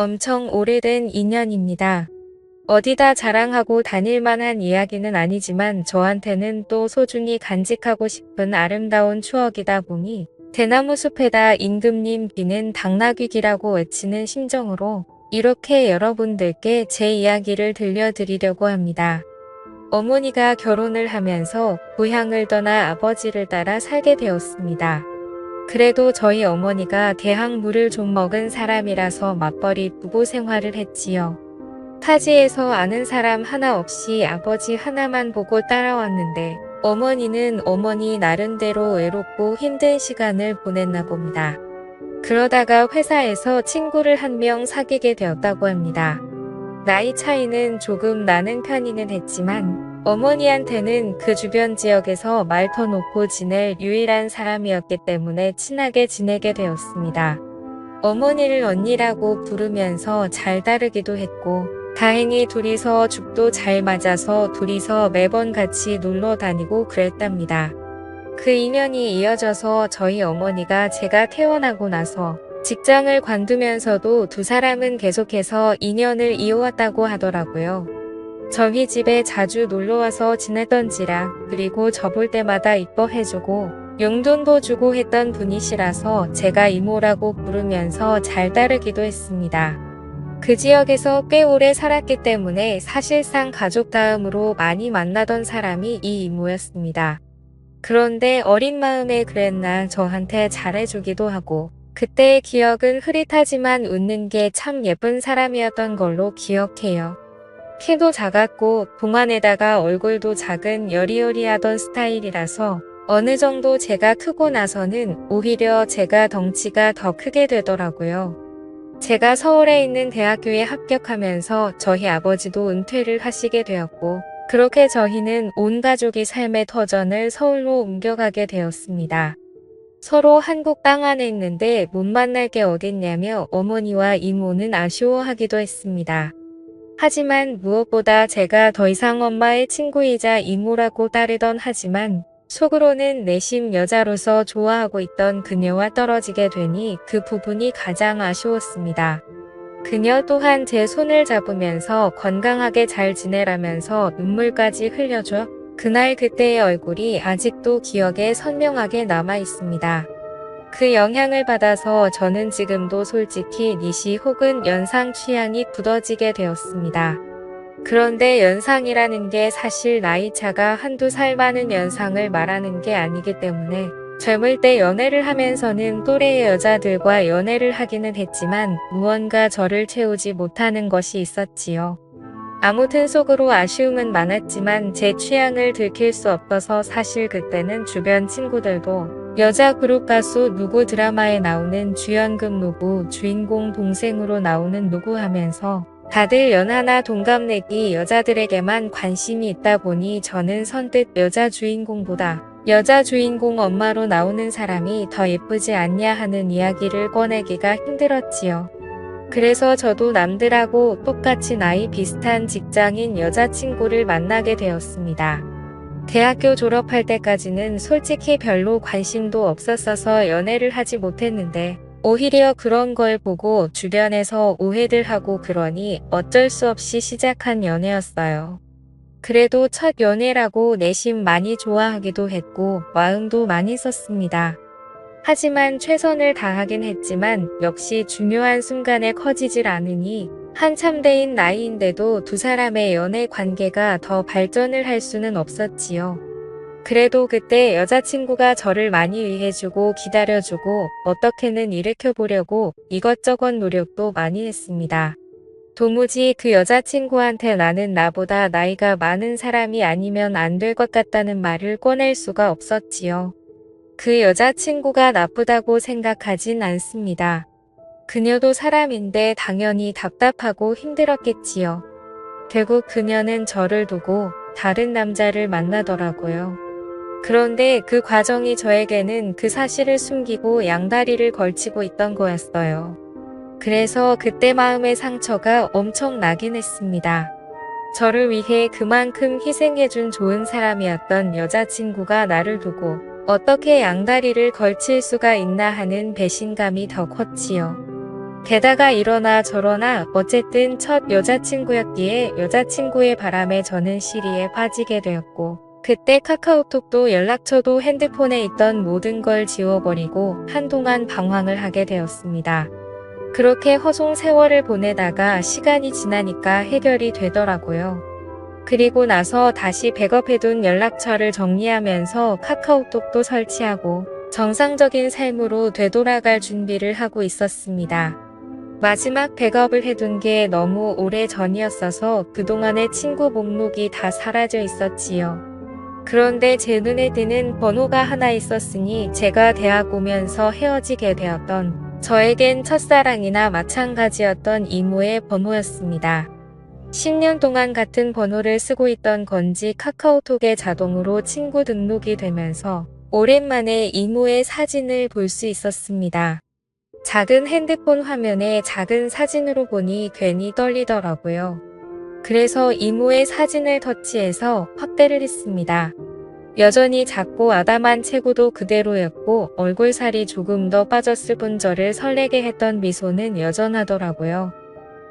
엄청 오래된 인연입니다. 어디다 자랑하고 다닐 만한 이야기는 아니지만 저한테는 또 소중히 간직하고 싶은 아름다운 추억이다 보니 대나무 숲에다 임금님 귀는 당나귀 귀라고 외치는 심정으로 이렇게 여러분들께 제 이야기를 들려드리려고 합니다. 어머니가 결혼을 하면서 고향을 떠나 아버지를 따라 살게 되었습니다. 그래도 저희 어머니가 대학물을 좀 먹은 사람이라서 맞벌이 부부 생활을 했지요. 타지에서 아는 사람 하나 없이 아버지 하나만 보고 따라왔는데 어머니는 어머니 나름대로 외롭고 힘든 시간을 보냈나 봅니다. 그러다가 회사에서 친구를 한 명 사귀게 되었다고 합니다. 나이 차이는 조금 나는 편이는 했지만 어머니한테는 그 주변 지역에서 말 터놓고 지낼 유일한 사람이었기 때문에 친하게 지내게 되었습니다. 어머니를 언니라고 부르면서 잘 다르기도 했고 다행히 둘이서 죽도 잘 맞아서 둘이서 매번 같이 놀러 다니고 그랬답니다. 그 인연이 이어져서 저희 어머니가 제가 태어나고 나서 직장을 관두면서도 두 사람은 계속해서 인연을 이어왔다고 하더라고요. 저희 집에 자주 놀러와서 지내던지라 그리고 저 볼 때마다 이뻐해주고 용돈도 주고 했던 분이시라서 제가 이모라고 부르면서 잘 따르기도 했습니다. 그 지역에서 꽤 오래 살았기 때문에 사실상 가족 다음으로 많이 만나던 사람이 이 이모였습니다. 그런데 어린 마음에 그랬나 저한테 잘해주기도 하고 그때의 기억은 흐릿하지만 웃는 게 참 예쁜 사람이었던 걸로 기억해요. 키도 작았고 동안에다가 얼굴도 작은 여리여리하던 스타일이라서 어느 정도 제가 크고 나서는 오히려 제가 덩치가 더 크게 되더라고요. 제가 서울에 있는 대학교에 합격하면서 저희 아버지도 은퇴를 하시게 되었고 그렇게 저희는 온 가족이 삶의 터전을 서울로 옮겨가게 되었습니다. 서로 한국 땅 안에 있는데 못 만날 게 어딨냐며 어머니와 이모는 아쉬워하기도 했습니다. 하지만 무엇보다 제가 더 이상 엄마의 친구이자 이모라고 따르던 하지만 속으로는 내심 여자로서 좋아하고 있던 그녀와 떨어지게 되니 그 부분이 가장 아쉬웠습니다. 그녀 또한 제 손을 잡으면서 건강하게 잘 지내라면서 눈물까지 흘려줘 그날 그때의 얼굴이 아직도 기억에 선명하게 남아 있습니다. 그 영향을 받아서 저는 지금도 솔직히 니시 혹은 연상 취향이 굳어지게 되었습니다. 그런데 연상이라는 게 사실 나이차가 한두 살 많은 연상을 말하는 게 아니기 때문에 젊을 때 연애를 하면서는 또래의 여자들과 연애를 하기는 했지만 무언가 저를 채우지 못하는 것이 있었지요. 아무튼 속으로 아쉬움은 많았지만 제 취향을 들킬 수 없어서 사실 그때는 주변 친구들도 여자 그룹 가수 누구 드라마에 나오는 주연급 누구 주인공 동생으로 나오는 누구 하면서 다들 연하나 동갑내기 여자들에게만 관심이 있다 보니 저는 선뜻 여자 주인공보다 여자 주인공 엄마로 나오는 사람이 더 예쁘지 않냐 하는 이야기를 꺼내기가 힘들었지요. 그래서 저도 남들하고 똑같이 나이 비슷한 직장인 여자친구를 만나게 되었습니다. 대학교 졸업할 때까지는 솔직히 별로 관심도 없었어서 연애를 하지 못했는데 오히려 그런 걸 보고 주변에서 오해들 하고 그러니 어쩔 수 없이 시작한 연애였어요. 그래도 첫 연애라고 내심 많이 좋아하기도 했고 마음도 많이 썼습니다. 하지만 최선을 다하긴 했지만 역시 중요한 순간에 커지질 않으니 한참 대인 나이인데도 두 사람의 연애 관계가 더 발전을 할 수는 없었지요. 그래도 그때 여자친구가 저를 많이 위해주고 기다려주고 어떻게는 일으켜보려고 이것저것 노력도 많이 했습니다. 도무지 그 여자친구한테 나는 나보다 나이가 많은 사람이 아니면 안 될 것 같다는 말을 꺼낼 수가 없었지요. 그 여자친구가 나쁘다고 생각하진 않습니다. 그녀도 사람인데 당연히 답답하고 힘들었겠지요. 결국 그녀는 저를 두고 다른 남자를 만나더라고요. 그런데 그 과정이 저에게는 그 사실을 숨기고 양다리를 걸치고 있던 거였어요. 그래서 그때 마음의 상처가 엄청 나긴 했습니다. 저를 위해 그만큼 희생해준 좋은 사람이었던 여자친구가 나를 두고 어떻게 양다리를 걸칠 수가 있나 하는 배신감이 더 컸지요. 게다가 이러나 저러나 어쨌든 첫 여자친구였기에 여자친구의 바람에 저는 시리에 빠지게 되었고, 그때 카카오톡도 연락처도 핸드폰에 있던 모든 걸 지워버리고 한동안 방황을 하게 되었습니다. 그렇게 허송 세월을 보내다가 시간이 지나니까 해결이 되더라고요. 그리고 나서 다시 백업해둔 연락처를 정리하면서 카카오톡도 설치하고 정상적인 삶으로 되돌아갈 준비를 하고 있었습니다. 마지막 백업을 해둔 게 너무 오래 전이었어서 그동안의 친구 목록이 다 사라져 있었지요. 그런데 제 눈에 띄는 번호가 하나 있었으니 제가 대학 오면서 헤어지게 되었던 저에겐 첫사랑이나 마찬가지였던 이모의 번호였습니다. 10년 동안 같은 번호를 쓰고 있던 건지 카카오톡에 자동으로 친구 등록이 되면서 오랜만에 이모의 사진을 볼 수 있었습니다. 작은 핸드폰 화면에 작은 사진으로 보니 괜히 떨리더라고요. 그래서 이모의 사진을 터치해서 확대를 했습니다. 여전히 작고 아담한 체구도 그대로였고 얼굴살이 조금 더 빠졌을 뿐 저를 설레게 했던 미소는 여전하더라고요.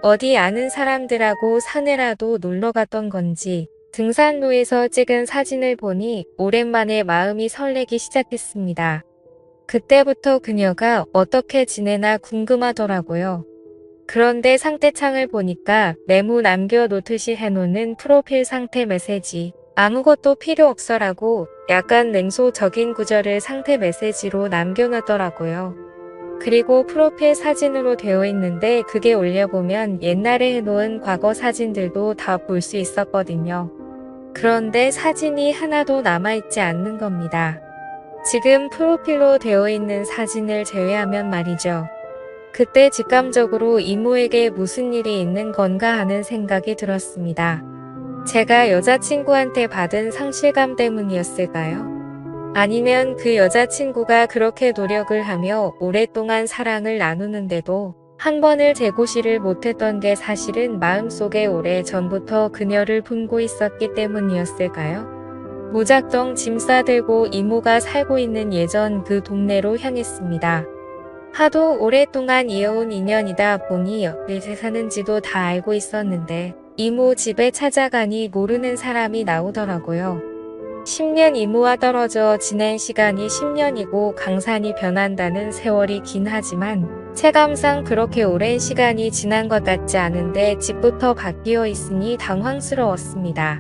어디 아는 사람들하고 산에라도 놀러 갔던 건지 등산로에서 찍은 사진을 보니 오랜만에 마음이 설레기 시작했습니다. 그때부터 그녀가 어떻게 지내나 궁금하더라고요. 그런데 상태창을 보니까 메모 남겨놓듯이 해놓는 프로필 상태 메시지 아무것도 필요 없어라고 약간 냉소적인 구절을 상태 메시지로 남겨놨더라고요. 그리고 프로필 사진으로 되어 있는데 그게 올려보면 옛날에 해놓은 과거 사진들도 다 볼 수 있었거든요. 그런데 사진이 하나도 남아있지 않는 겁니다. 지금 프로필로 되어 있는 사진을 제외하면 말이죠. 그때 직감적으로 이모에게 무슨 일이 있는 건가 하는 생각이 들었습니다. 제가 여자친구한테 받은 상실감 때문이었을까요? 아니면 그 여자친구가 그렇게 노력을 하며 오랫동안 사랑을 나누는데도 한 번을 재고시를 못했던 게 사실은 마음속에 오래 전부터 그녀를 품고 있었기 때문이었을까요? 무작정 짐 싸들고 이모가 살고 있는 예전 그 동네로 향했습니다. 하도 오랫동안 이어온 인연이다 보니 어디서 사는지도 다 알고 있었는데 이모 집에 찾아가니 모르는 사람이 나오더라고요. 10년 이모와 떨어져 지낸 시간이 10년이고 강산이 변한다는 세월이 긴 하지만 체감상 그렇게 오랜 시간이 지난 것 같지 않은데 집부터 바뀌어 있으니 당황스러웠습니다.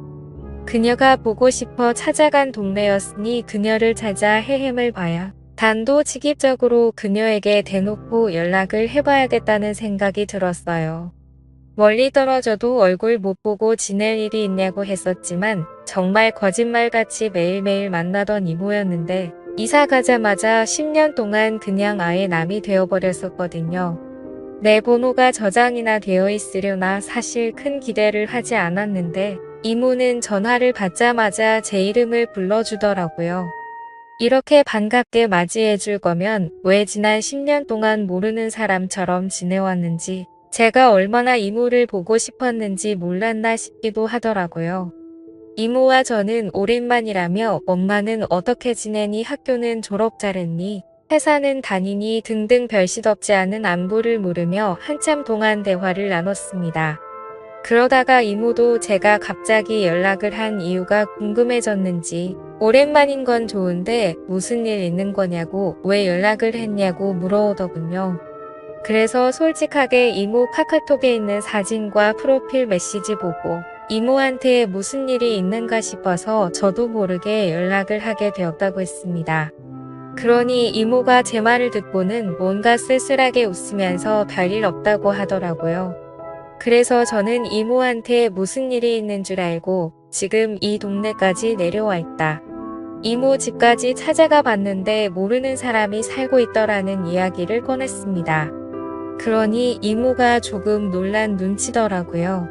그녀가 보고 싶어 찾아간 동네였으니 그녀를 찾아 헤엄을 봐야 단도직입적으로 그녀에게 대놓고 연락을 해봐야겠다는 생각이 들었어요. 멀리 떨어져도 얼굴 못 보고 지낼 일이 있냐고 했었지만 정말 거짓말같이 매일매일 만나던 이모였는데 이사 가자마자 10년 동안 그냥 아예 남이 되어버렸었거든요. 내 번호가 저장이나 되어 있으려나 사실 큰 기대를 하지 않았는데 이모는 전화를 받자마자 제 이름을 불러주더라고요. 이렇게 반갑게 맞이해줄 거면 왜 지난 10년 동안 모르는 사람처럼 지내왔는지 제가 얼마나 이모를 보고 싶었는지 몰랐나 싶기도 하더라고요. 이모와 저는 오랜만이라며 엄마는 어떻게 지내니 학교는 졸업 잘했니 회사는 다니니 등등 별짓 없지 않은 안부를 물으며 한참 동안 대화를 나눴습니다. 그러다가 이모도 제가 갑자기 연락을 한 이유가 궁금해졌는지 오랜만인 건 좋은데 무슨 일 있는 거냐고 왜 연락을 했냐고 물어오더군요. 그래서 솔직하게 이모 카카오톡에 있는 사진과 프로필 메시지 보고 이모한테 무슨 일이 있는가 싶어서 저도 모르게 연락을 하게 되었다고 했습니다. 그러니 이모가 제 말을 듣고는 뭔가 쓸쓸하게 웃으면서 별일 없다고 하더라고요. 그래서 저는 이모한테 무슨 일이 있는 줄 알고 지금 이 동네까지 내려와 있다. 이모 집까지 찾아가 봤는데 모르는 사람이 살고 있더라는 이야기를 꺼냈습니다. 그러니 이모가 조금 놀란 눈치더라고요.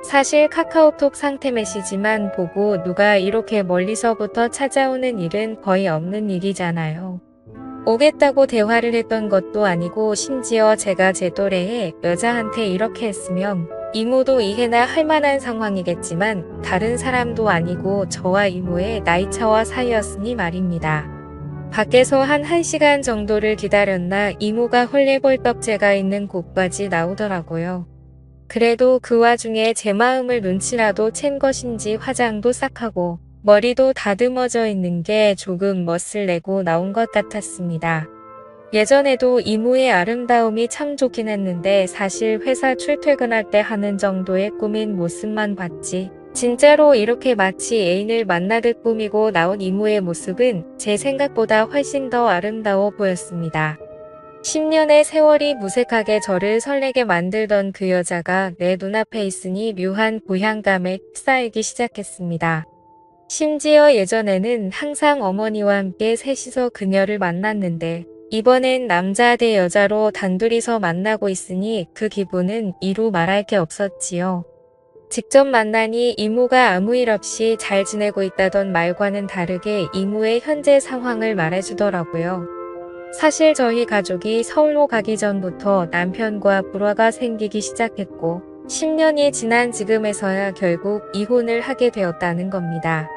사실 카카오톡 상태 메시지만 보고 누가 이렇게 멀리서부터 찾아오는 일은 거의 없는 일이잖아요. 오겠다고 대화를 했던 것도 아니고 심지어 제가 제 또래의 여자한테 이렇게 했으면 이모도 이해나 할 만한 상황이겠지만 다른 사람도 아니고 저와 이모의 나이차와 사이였으니 말입니다. 밖에서 한 1시간 정도를 기다렸나 이모가 헐레벌떡 제가 있는 곳까지 나오더라고요. 그래도 그 와중에 제 마음을 눈치라도 챈 것인지 화장도 싹 하고 머리도 다듬어져 있는 게 조금 멋을 내고 나온 것 같았습니다. 예전에도 이모의 아름다움이 참 좋긴 했는데 사실 회사 출퇴근할 때 하는 정도의 꾸민 모습만 봤지. 진짜로 이렇게 마치 애인을 만나듯 꾸미고 나온 이모의 모습은 제 생각보다 훨씬 더 아름다워 보였습니다. 10년의 세월이 무색하게 저를 설레게 만들던 그 여자가 내 눈앞에 있으니 묘한 고향감에 휩싸이기 시작했습니다. 심지어 예전에는 항상 어머니와 함께 셋이서 그녀를 만났는데 이번엔 남자 대 여자로 단둘이서 만나고 있으니 그 기분은 이루 말할 게 없었지요. 직접 만나니 이모가 아무 일 없이 잘 지내고 있다던 말과는 다르게 이모의 현재 상황을 말해주더라고요. 사실 저희 가족이 서울로 가기 전부터 남편과 불화가 생기기 시작했고 10년이 지난 지금에서야 결국 이혼을 하게 되었다는 겁니다.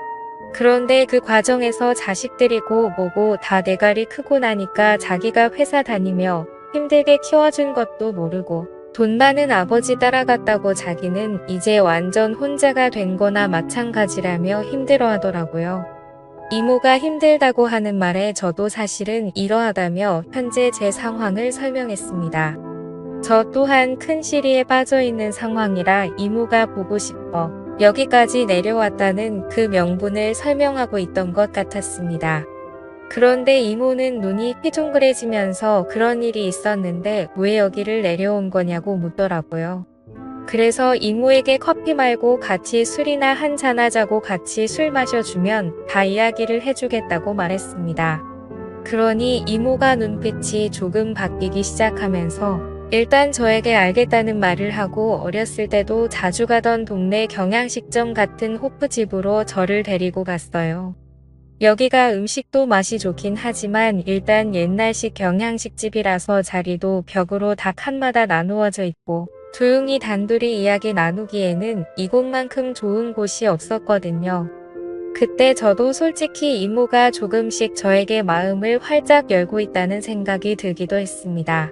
그런데 그 과정에서 자식들이고 뭐고 다 대가리 크고 나니까 자기가 회사 다니며 힘들게 키워준 것도 모르고 돈 많은 아버지 따라갔다고 자기는 이제 완전 혼자가 된 거나 마찬가지라며 힘들어하더라고요. 이모가 힘들다고 하는 말에 저도 사실은 이러하다며 현재 제 상황을 설명했습니다. 저 또한 큰 시리에 빠져 있는 상황이라 이모가 보고 싶어 여기까지 내려왔다는 그 명분을 설명하고 있던 것 같았습니다. 그런데 이모는 눈이 휘둥그레지면서 그런 일이 있었는데 왜 여기를 내려온 거냐고 묻더라고요. 그래서 이모에게 커피 말고 같이 술이나 한잔 하자고 같이 술 마셔주면 다 이야기를 해주겠다고 말했습니다. 그러니 이모가 눈빛이 조금 바뀌기 시작하면서 일단 저에게 알겠다는 말을 하고 어렸을 때도 자주 가던 동네 경양식점 같은 호프집으로 저를 데리고 갔어요. 여기가 음식도 맛이 좋긴 하지만 일단 옛날식 경양식집이라서 자리도 벽으로 딱 한마다 나누어져 있고 조용히 단둘이 이야기 나누기에는 이곳만큼 좋은 곳이 없었거든요. 그때 저도 솔직히 이모가 조금씩 저에게 마음을 활짝 열고 있다는 생각이 들기도 했습니다.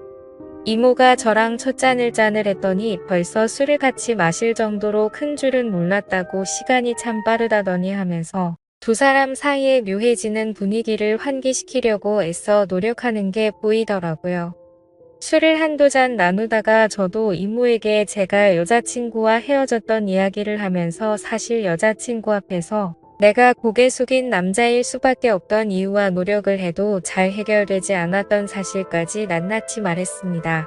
이모가 저랑 첫 잔을 했더니 벌써 술을 같이 마실 정도로 큰 줄은 몰랐다고 시간이 참 빠르다더니 하면서 두 사람 사이에 묘해지는 분위기를 환기시키려고 애써 노력하는 게 보이더라고요. 술을 한두 잔 나누다가 저도 이모에게 제가 여자친구와 헤어졌던 이야기를 하면서 사실 여자친구 앞에서 내가 고개 숙인 남자일 수밖에 없던 이유와 노력을 해도 잘 해결되지 않았던 사실까지 낱낱이 말했습니다.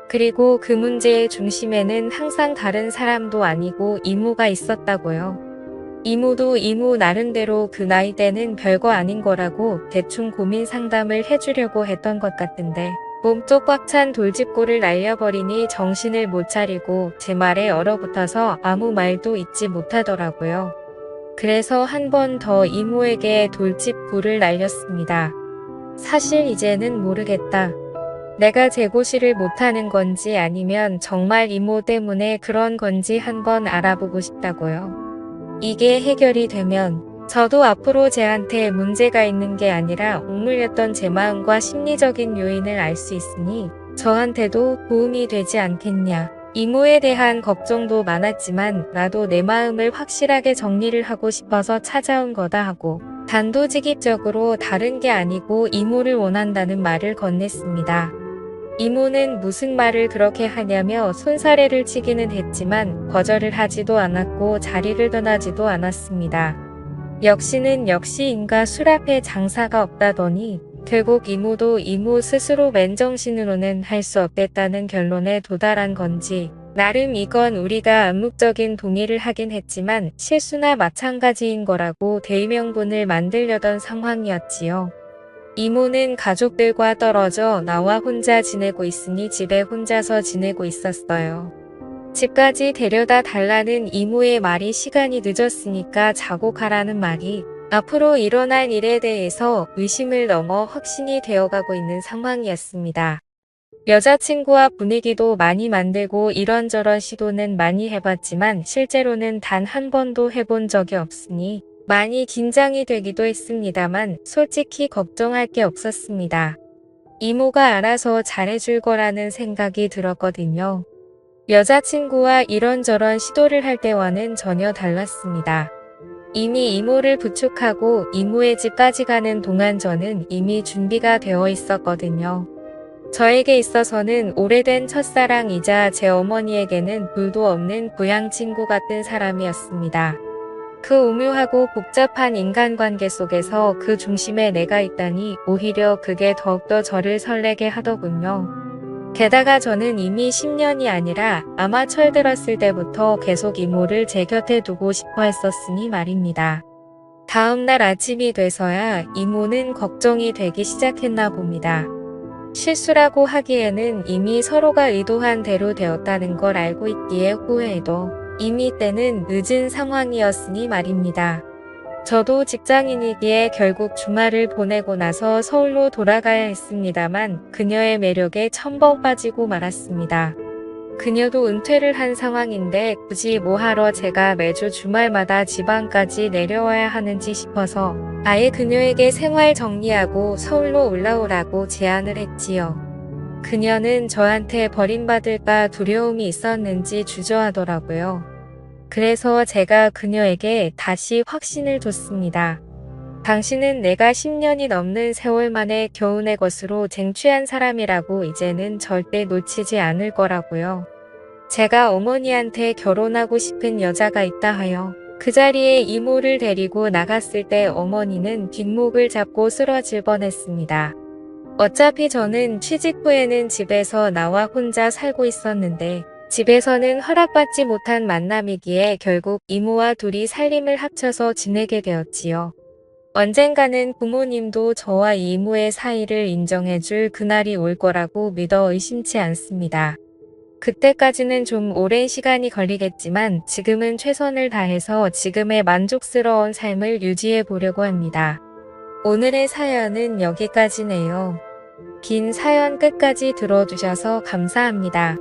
그리고 그 문제의 중심에는 항상 다른 사람도 아니고 이모가 있었다고요. 이모도 이모 나름대로 그 나이 때는 별거 아닌 거라고 대충 고민 상담을 해주려고 했던 것 같은데 몸쪽 꽉 찬 돌직구를 날려버리니 정신을 못 차리고 제 말에 얼어붙어서 아무 말도 잇지 못하더라고요. 그래서 한 번 더 이모에게 돌직구를 날렸습니다. 사실 이제는 모르겠다. 내가 재고시를 못하는 건지 아니면 정말 이모 때문에 그런 건지 한번 알아보고 싶다고요. 이게 해결이 되면 저도 앞으로 쟤한테 문제가 있는 게 아니라 옥물렸던 제 마음과 심리적인 요인을 알 수 있으니 저한테도 도움이 되지 않겠냐. 이모에 대한 걱정도 많았지만 나도 내 마음을 확실하게 정리를 하고 싶어서 찾아온 거다 하고 단도직입적으로 다른 게 아니고 이모를 원한다는 말을 건넸습니다. 이모는 무슨 말을 그렇게 하냐며 손사래를 치기는 했지만 거절을 하지도 않았고 자리를 떠나지도 않았습니다. 역시는 역시인가 술 앞에 장사가 없다더니 결국 이모도 이모 스스로 맨정신으로는 할 수 없겠다는 결론에 도달한 건지 나름 이건 우리가 암묵적인 동의를 하긴 했지만 실수나 마찬가지인 거라고 대의명분을 만들려던 상황이었지요. 이모는 가족들과 떨어져 나와 혼자 지내고 있으니 집에 혼자서 지내고 있었어요. 집까지 데려다 달라는 이모의 말이 시간이 늦었으니까 자고 가라는 말이 앞으로 일어날 일에 대해서 의심을 넘어 확신이 되어가고 있는 상황이었습니다. 여자친구와 분위기도 많이 만들고 이런저런 시도는 많이 해봤지만 실제로는 단 한 번도 해본 적이 없으니 많이 긴장이 되기도 했습니다만 솔직히 걱정할 게 없었습니다. 이모가 알아서 잘해줄 거라는 생각이 들었거든요. 여자친구와 이런저런 시도를 할 때와는 전혀 달랐습니다. 이미 이모를 부축하고 이모의 집까지 가는 동안 저는 이미 준비가 되어 있었거든요. 저에게 있어서는 오래된 첫사랑이자 제 어머니에게는 둘도 없는 고향친구 같은 사람이었습니다. 그 오묘하고 복잡한 인간관계 속에서 그 중심에 내가 있다니 오히려 그게 더욱더 저를 설레게 하더군요. 게다가 저는 이미 10년이 아니라 아마 철들었을 때부터 계속 이모를 제 곁에 두고 싶어 했었으니 말입니다. 다음 날 아침이 돼서야 이모는 걱정이 되기 시작했나 봅니다. 실수라고 하기에는 이미 서로가 의도한 대로 되었다는 걸 알고 있기에 후회해도 이미 때는 늦은 상황이었으니 말입니다. 저도 직장인이기에 결국 주말을 보내고 나서 서울로 돌아가야 했습니다만 그녀의 매력에 첨벙 빠지고 말았습니다. 그녀도 은퇴를 한 상황인데 굳이 뭐하러 제가 매주 주말마다 지방까지 내려와야 하는지 싶어서 아예 그녀에게 생활 정리하고 서울로 올라오라고 제안을 했지요. 그녀는 저한테 버림받을까 두려움이 있었는지 주저하더라고요. 그래서 제가 그녀에게 다시 확신을 줬습니다. 당신은 내가 10년이 넘는 세월 만에 겨우 내 것으로 쟁취한 사람이라고 이제는 절대 놓치지 않을 거라고요. 제가 어머니한테 결혼하고 싶은 여자가 있다 하여 그 자리에 이모를 데리고 나갔을 때 어머니는 뒷목을 잡고 쓰러질 뻔했습니다. 어차피 저는 취직 후에는 집에서 나와 혼자 살고 있었는데 집에서는 허락받지 못한 만남이기에 결국 이모와 둘이 살림을 합쳐서 지내게 되었지요. 언젠가는 부모님도 저와 이모의 사이를 인정해줄 그날이 올 거라고 믿어 의심치 않습니다. 그때까지는 좀 오랜 시간이 걸리겠지만 지금은 최선을 다해서 지금의 만족스러운 삶을 유지해 보려고 합니다. 오늘의 사연은 여기까지네요. 긴 사연 끝까지 들어주셔서 감사합니다.